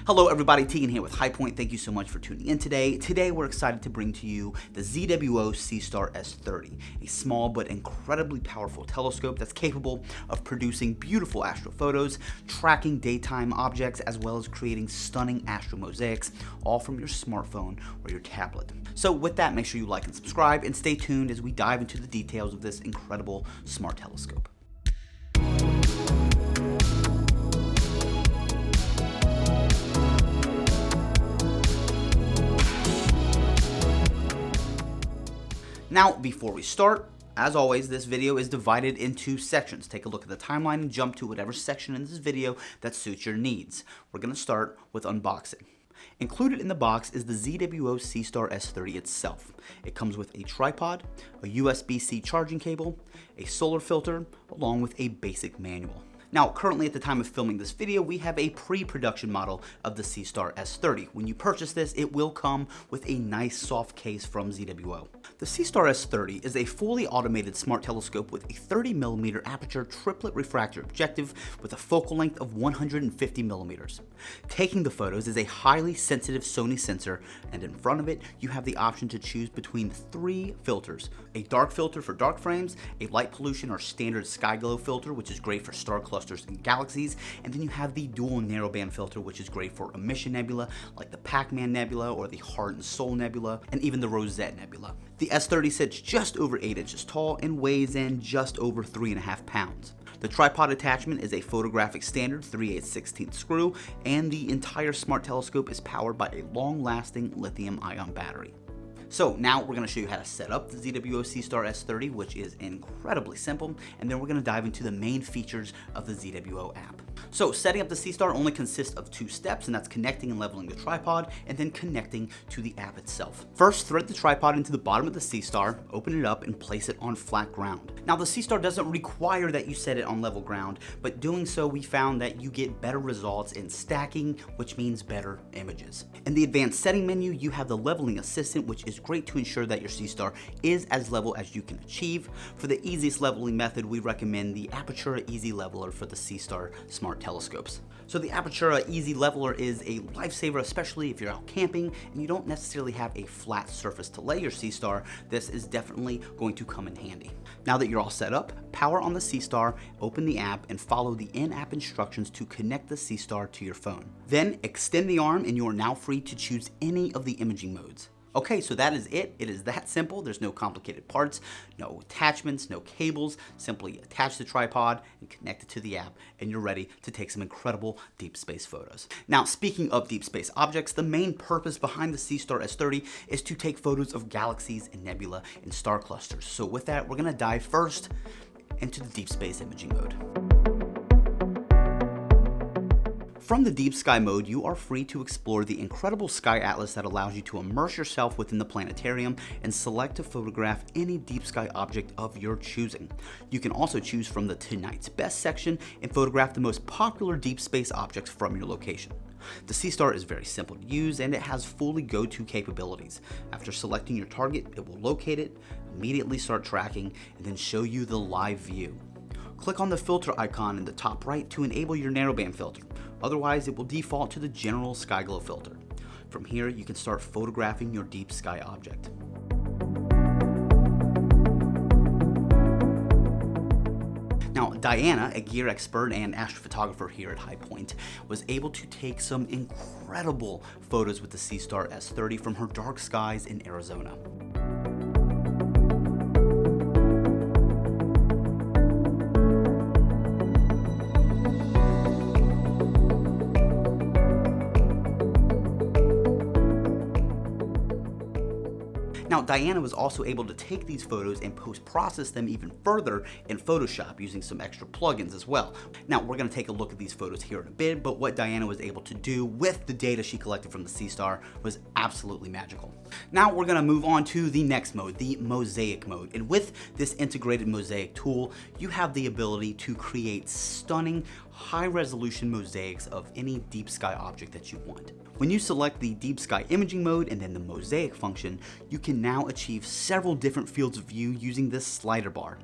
Hello everybody, Tegan here with High Point. Thank you so much for tuning in today. Today we're excited to bring to you the ZWO Seestar S30, a small but incredibly powerful telescope that's capable of producing beautiful astrophotos, tracking daytime objects, as well as creating stunning astromosaics, all from your smartphone or your tablet. So with that, make sure you like and subscribe and stay tuned as we dive into the details of this incredible smart telescope. Now, before we start, as always, this video is divided into sections. Take a look at the timeline and jump to whatever section in this video that suits your needs. We're going to start with unboxing. Included in the box is the ZWO Seestar S30 itself. It comes with a tripod, a USB-C charging cable, a solar filter, along with a basic manual. Now, currently at the time of filming this video, we have a pre-production model of the Seestar S30. When you purchase this, it will come with a nice soft case from ZWO. The Seestar S30 is a fully automated smart telescope with a 30mm aperture triplet refractor objective with a focal length of 150mm. Taking the photos is a highly sensitive Sony sensor, and in front of it, you have the option to choose between 3 filters: a dark filter for dark frames, a light pollution or standard sky glow filter, which is great for star clusters and galaxies, and then you have the dual narrowband filter, which is great for emission nebula like the Pac-Man Nebula or the Heart and Soul Nebula, and even the Rosette Nebula. The S30 sits just over 8 inches tall and weighs in just over 3.5 pounds. The tripod attachment is a photographic standard 3/8/16 screw, and the entire smart telescope is powered by a long-lasting lithium-ion battery. So now we're going to show you how to set up the ZWO Seestar S30, which is incredibly simple, and then we're going to dive into the main features of the ZWO app. So setting up the Seestar only consists of 2 steps, and that's connecting and leveling the tripod, and then connecting to the app itself. First, thread the tripod into the bottom of the Seestar, open it up, and place it on flat ground. Now the Seestar doesn't require that you set it on level ground, but doing so we found that you get better results in stacking, which means better images. In the advanced setting menu, you have the leveling assistant, which is great to ensure that your Seestar is as level as you can achieve. For the easiest leveling method, we recommend the Apertura Easy Leveler for the Seestar smart telescopes. So the Apertura Easy Leveler is a lifesaver, especially if you're out camping and you don't necessarily have a flat surface to lay your Seestar. This is definitely going to come in handy. Now that you're all set up, power on the Seestar, open the app, and follow the in-app instructions to connect the Seestar to your phone. Then extend the arm and you are now free to choose any of the imaging modes. Okay, so that is it. It is that simple. There's no complicated parts, no attachments, no cables. Simply attach the tripod and connect it to the app, and you're ready to take some incredible deep space photos. Now, speaking of deep space objects, the main purpose behind the Seestar S30 is to take photos of galaxies and nebula and star clusters. So with that, we're going to dive first into the deep space imaging mode. From the Deep Sky mode, you are free to explore the incredible sky atlas that allows you to immerse yourself within the planetarium and select to photograph any deep sky object of your choosing. You can also choose from the Tonight's Best section and photograph the most popular deep space objects from your location. The Seestar is very simple to use, and it has fully GoTo capabilities. After selecting your target, it will locate it, immediately start tracking, and then show you the live view. Click on the filter icon in the top right to enable your narrowband filter. Otherwise, it will default to the general sky glow filter. From here, you can start photographing your deep sky object. Now, Diana, a gear expert and astrophotographer here at High Point, was able to take some incredible photos with the Seestar S30 from her dark skies in Arizona. Now, Diana was also able to take these photos and post-process them even further in Photoshop using some extra plugins as well. Now, we're going to take a look at these photos here in a bit, but what Diana was able to do with the data she collected from the Seestar was absolutely magical. Now, we're going to move on to the next mode, the Mosaic Mode. And with this integrated Mosaic tool, you have the ability to create stunning, high-resolution mosaics of any deep sky object that you want. When you select the Deep Sky Imaging mode and then the Mosaic function, you can now achieve several different fields of view using this slider bar.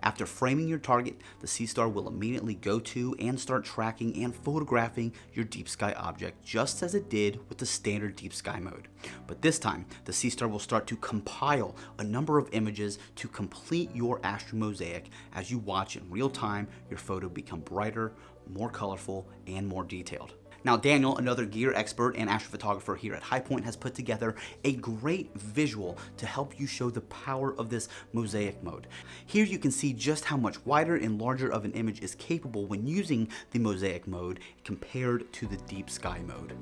After framing your target, the Seestar will immediately go to and start tracking and photographing your deep sky object just as it did with the standard deep sky mode. But this time, the Seestar will start to compile a number of images to complete your astro mosaic as you watch in real time your photo become brighter, more colorful, and more detailed. Now, Daniel, another gear expert and astrophotographer here at High Point, has put together a great visual to help you show the power of this mosaic mode. Here you can see just how much wider and larger of an image is capable when using the mosaic mode compared to the deep sky mode.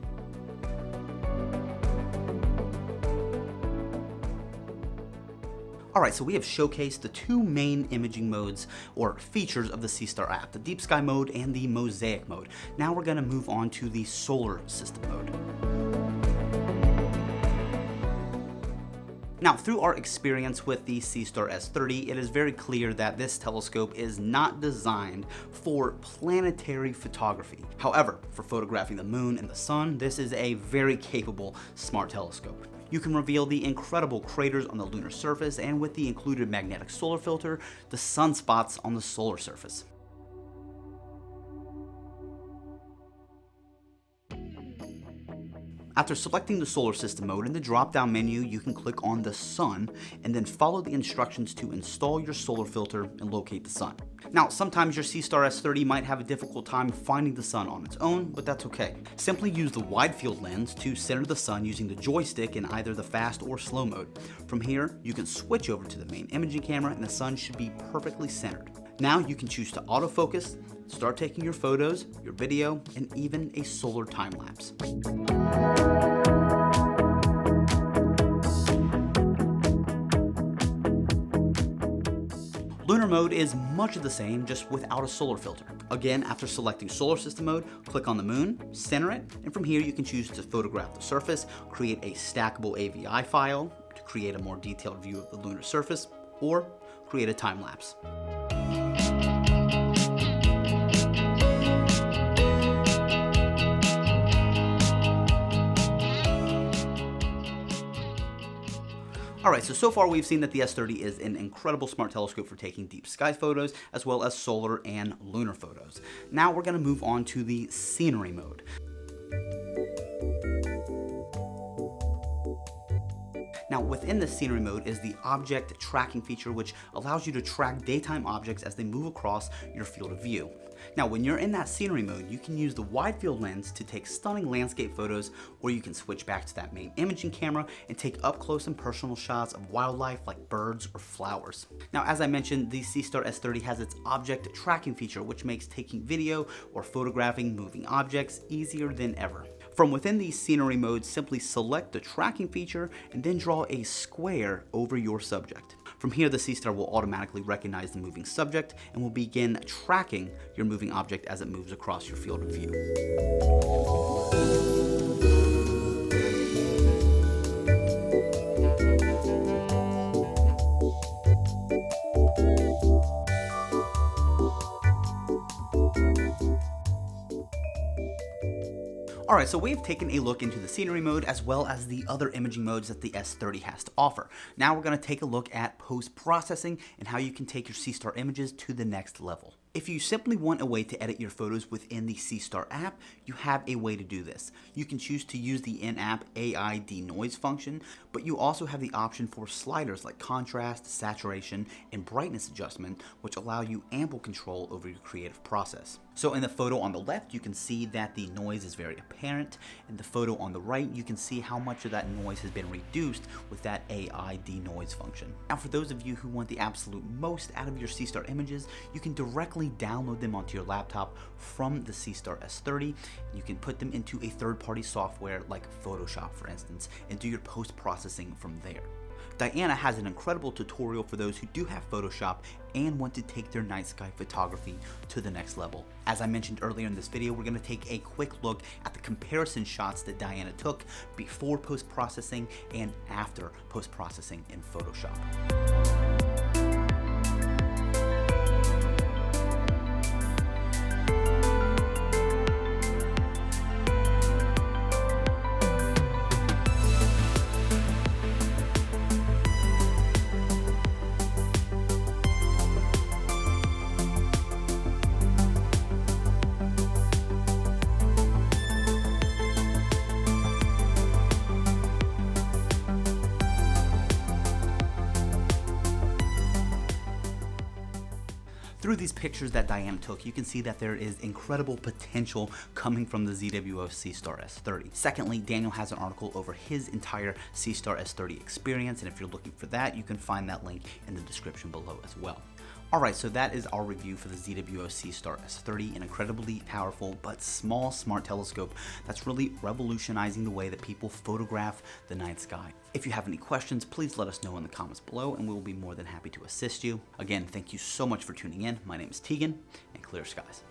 Alright, so we have showcased the two main imaging modes or features of the Seestar app, the deep sky mode and the mosaic mode. Now we're going to move on to the solar system mode. Now, through our experience with the Seestar S30, it is very clear that this telescope is not designed for planetary photography. However, for photographing the moon and the sun, this is a very capable smart telescope. You can reveal the incredible craters on the lunar surface, and with the included magnetic solar filter, the sunspots on the solar surface. After selecting the solar system mode, in the drop-down menu you can click on the sun and then follow the instructions to install your solar filter and locate the sun. Now, sometimes your Seestar S30 might have a difficult time finding the sun on its own, but that's okay. Simply use the wide field lens to center the sun using the joystick in either the fast or slow mode. From here, you can switch over to the main imaging camera and the sun should be perfectly centered. Now you can choose to autofocus, start taking your photos, your video, and even a solar time lapse. Lunar mode is much of the same, just without a solar filter. Again, after selecting solar system mode, click on the moon, center it, and from here you can choose to photograph the surface, create a stackable AVI file to create a more detailed view of the lunar surface, or create a time lapse. Alright, so far we've seen that the S30 is an incredible smart telescope for taking deep sky photos as well as solar and lunar photos. Now we're going to move on to the scenery mode. Now, within the scenery mode is the object tracking feature, which allows you to track daytime objects as they move across your field of view. Now, when you're in that scenery mode, you can use the wide field lens to take stunning landscape photos, or you can switch back to that main imaging camera and take up close and personal shots of wildlife like birds or flowers. Now, as I mentioned, the Seestar S30 has its object tracking feature, which makes taking video or photographing moving objects easier than ever. From within the scenery mode, simply select the tracking feature and then draw a square over your subject. From here, the Seestar will automatically recognize the moving subject and will begin tracking your moving object as it moves across your field of view. Alright, so we've taken a look into the scenery mode as well as the other imaging modes that the S30 has to offer. Now we're going to take a look at post-processing and how you can take your Seestar images to the next level. If you simply want a way to edit your photos within the Seestar app, you have a way to do this. You can choose to use the in-app AI denoise function, but you also have the option for sliders like contrast, saturation, and brightness adjustment, which allow you ample control over your creative process. So in the photo on the left, you can see that the noise is very apparent. In the photo on the right, you can see how much of that noise has been reduced with that AI denoise function. Now, for those of you who want the absolute most out of your Seestar images, you can directly download them onto your laptop from the Seestar S30. You can put them into a third-party software like Photoshop, for instance, and do your post-processing from there. Diana has an incredible tutorial for those who do have Photoshop and want to take their night sky photography to the next level. As I mentioned earlier in this video, we're going to take a quick look at the comparison shots that Diana took before post-processing and after post-processing in Photoshop. Through these pictures that Diana took, you can see that there is incredible potential coming from the ZWO Seestar S30. Secondly, Daniel has an article over his entire Seestar S30 experience, and if you're looking for that, you can find that link in the description below as well. Alright, so that is our review for the ZWO Seestar S30, an incredibly powerful but small smart telescope that's really revolutionizing the way that people photograph the night sky. If you have any questions, please let us know in the comments below and we will be more than happy to assist you. Again, thank you so much for tuning in. My name is Tegan, and clear skies.